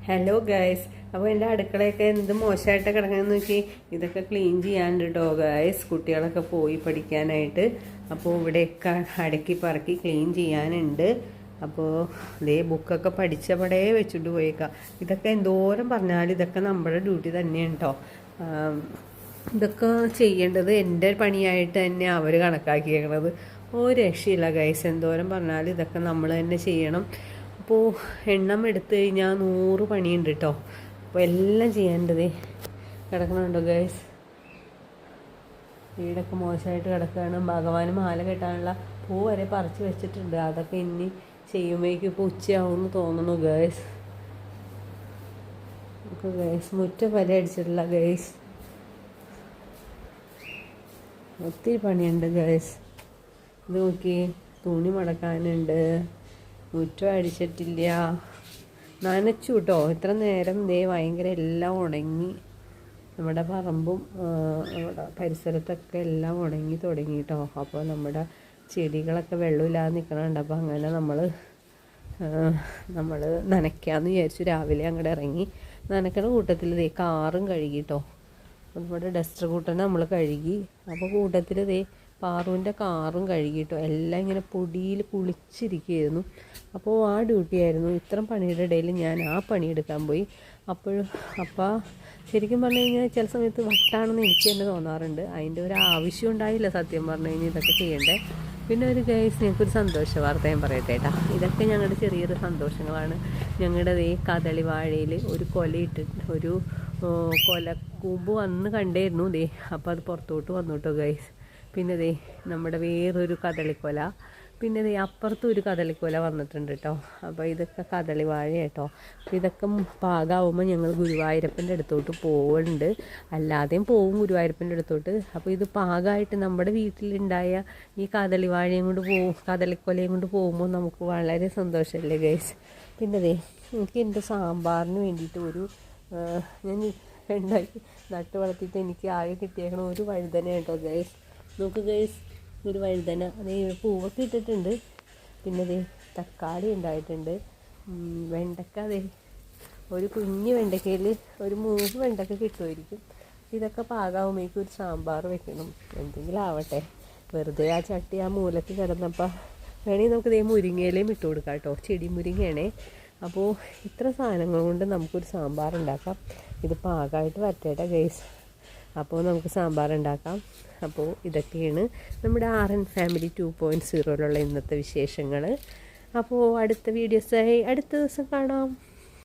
Hello guys, അപ്പോൾ എൻ്റെ അടുക്കളയൊക്കെ എന്ത് മോശമായിട്ട് കിടക്കണമെന്ന് നോക്കി. ഇതൊക്കെ ക്ലീൻ ചെയ്യാനുണ്ട് കേട്ടോ ഗൈസ്. കുട്ടികളൊക്കെ പോയി പഠിക്കാനായിട്ട്. അപ്പോൾ ഇവിടെയൊക്കെ അടുക്കി പറക്കി ക്ലീൻ ചെയ്യാനുണ്ട്. അപ്പോൾ ഇതേ ബുക്കൊക്കെ പഠിച്ചപടേ വെച്ചിട്ട് പോയേക്കാം. ഇതൊക്കെ എന്തോരം പറഞ്ഞാലും ഇതൊക്കെ നമ്മുടെ ഡ്യൂട്ടി തന്നെയാണ് കേട്ടോ. ഇതൊക്കെ ചെയ്യേണ്ടത് എൻ്റെ പണിയായിട്ട് തന്നെ അവർ കണക്കാക്കിയേക്കണത്. ഒരു രക്ഷയില്ല ഗൈസ്. എന്തോരം പറഞ്ഞാലും ഇതൊക്കെ നമ്മൾ തന്നെ ചെയ്യണം. അപ്പോൾ എണ്ണം എടുത്തു കഴിഞ്ഞാൽ 100 പണിയുണ്ട് കേട്ടോ. അപ്പോൾ എല്ലാം ചെയ്യേണ്ടതേ കിടക്കണുണ്ടോ ഗൈസ്. വീടൊക്കെ മോശമായിട്ട് കിടക്കുകയാണ്. ഭഗവാന് മാല കെട്ടാനുള്ള പൂ വരെ പറിച്ച് വെച്ചിട്ടുണ്ട്. അതൊക്കെ ഇനി ചെയ്യുമ്പോഴേക്കും ഇപ്പോൾ ഉച്ചയാവുമെന്ന് തോന്നുന്നു ഗൈസ്. അപ്പോൾ ഗൈസ് മുറ്റം വരെ അടിച്ചിട്ടില്ല ഗൈസ്. ഒത്തിരി പണിയുണ്ട് ഗൈസ്. ഇത് നോക്കി, തുണി മടക്കാനുണ്ട്. മുറ്റം അടിച്ചിട്ടില്ല, നനച്ചു കേട്ടോ. ഇത്ര നേരം ദേ ഭയങ്കര എല്ലാം ഉണങ്ങി. നമ്മുടെ പറമ്പും നമ്മുടെ പരിസരത്തൊക്കെ എല്ലാം ഉണങ്ങി തുടങ്ങി കേട്ടോ. അപ്പോൾ നമ്മുടെ ചെടികളൊക്കെ വെള്ളമില്ലാതെ നിൽക്കണുണ്ട്. അപ്പോൾ അങ്ങനെ നമ്മൾ നനയ്ക്കാമെന്ന് വിചാരിച്ചു. രാവിലെ അങ്ങോട്ട് ഇറങ്ങി നനയ്ക്കണ കൂട്ടത്തിൽ ദേ കാറും കഴുകി കേട്ടോ. നമ്മുടെ ഡസ്റ്റർ കൂട്ടനെ നമ്മൾ കഴുകി. അപ്പോൾ കൂട്ടത്തിൽ ദേ പാറുവിൻ്റെ കാറും കഴുകിയിട്ടോ. എല്ലാം ഇങ്ങനെ പൊടിയിൽ കുളിച്ചിരിക്കുകയായിരുന്നു. അപ്പോൾ ആ ഡ്യൂട്ടി ആയിരുന്നു. ഇത്രയും പണിയുടെ ഇടയിൽ ഞാൻ ആ പണിയെടുക്കാൻ പോയി. അപ്പോൾ ശരിക്കും പറഞ്ഞു കഴിഞ്ഞാൽ ചില സമയത്ത് വട്ടാണെന്ന് എനിക്ക് തന്നെ തോന്നാറുണ്ട്. അതിൻ്റെ ഒരു ആവശ്യം ഉണ്ടായില്ല സത്യം പറഞ്ഞു കഴിഞ്ഞാൽ ഇതൊക്കെ ചെയ്യണ്ടേ. പിന്നെ ഒരു ഗൈസ്, ഞങ്ങൾക്കൊരു സന്തോഷ വാർത്ത ഞാൻ പറയട്ടെ കേട്ടോ. ഇതൊക്കെ ഞങ്ങളുടെ ചെറിയൊരു സന്തോഷങ്ങളാണ്. ഞങ്ങളുടെ ഈ കദളി വാഴയിൽ ഒരു കൊലയിട്ടിട്ട് ഒരു കൊലക്കൂമ്പ് വന്ന് കണ്ടായിരുന്നു ദേ. അപ്പോൾ അത് പുറത്തോട്ട് വന്നു കേട്ടോ ഗൈസ്. പിന്നെ ദേ നമ്മുടെ വേറൊരു കദളിക്കൊല, പിന്നെ ദേ അപ്പുറത്തും ഒരു കദളിക്കൊല വന്നിട്ടുണ്ട് കേട്ടോ. അപ്പോൾ ഇതൊക്കെ കദളി വാഴ കേട്ടോ. അപ്പോൾ ഇതൊക്കെ പാകമാകുമ്പോൾ ഞങ്ങൾ ഗുരുവായൂരപ്പൻ്റെ അടുത്തോട്ട് പോകുന്നുണ്ട്. അല്ലാതെയും പോവും ഗുരുവായൂരപ്പൻ്റെ അടുത്തോട്ട്. അപ്പോൾ ഇത് പാകമായിട്ട് നമ്മുടെ വീട്ടിലുണ്ടായ ഈ കദളി വാഴയും കൊണ്ട് കദളിക്കൊലയും കൊണ്ട് പോകുമ്പോൾ നമുക്ക് വളരെ സന്തോഷമല്ലേ ഗൈസ്. പിന്നെ ദേ എനിക്ക് എൻ്റെ സാമ്പാറിന് വേണ്ടിയിട്ട് ഞാൻ ഉണ്ടാക്കി നട്ട് വളർത്തിയിട്ട് എനിക്ക് ആകെ കിട്ടിയേക്കണ ഒരു വഴുതന കേട്ടോ ഗൈസ്. നോക്ക് ഗൈസ്, ഒരു വഴുതന. അതേ പൂവൊക്കെ ഇട്ടിട്ടുണ്ട്. പിന്നെ അതേ തക്കാളി ഉണ്ടായിട്ടുണ്ട്. വെണ്ടക്ക അതേ ഒരു കുഞ്ഞ് വെണ്ടക്കയിൽ ഒരു 3 വെണ്ടക്ക കിട്ടുമായിരിക്കും. ഇതൊക്കെ പാകാവുമ്പോഴേക്കും ഒരു സാമ്പാർ വെക്കണം. എന്തെങ്കിലും ആവട്ടെ. വെറുതെ ആ ചട്ടി ആ മൂലത്തിൽ കിടന്നപ്പോൾ വേണമെങ്കിൽ നമുക്ക് ഇതേ മുരിങ്ങയിലേയും ഇട്ട് കൊടുക്കാം കേട്ടോ. ചെടി മുരിങ്ങയാണേ. അപ്പോൾ ഇത്ര സാധനങ്ങൾ കൊണ്ട് നമുക്കൊരു സാമ്പാർ ഉണ്ടാക്കാം. ഇത് പാകമായിട്ട് വരട്ടെ ഗൈസ്. അപ്പോൾ നമുക്ക് സാമ്പാർ ഉണ്ടാക്കാം. അപ്പോൾ ഇതൊക്കെയാണ് നമ്മുടെ RN ഫാമിലി 2.0 ഇന്നത്തെ വിശേഷങ്ങൾ. അപ്പോൾ അടുത്ത വീഡിയോസായി അടുത്ത ദിവസം കാണാം.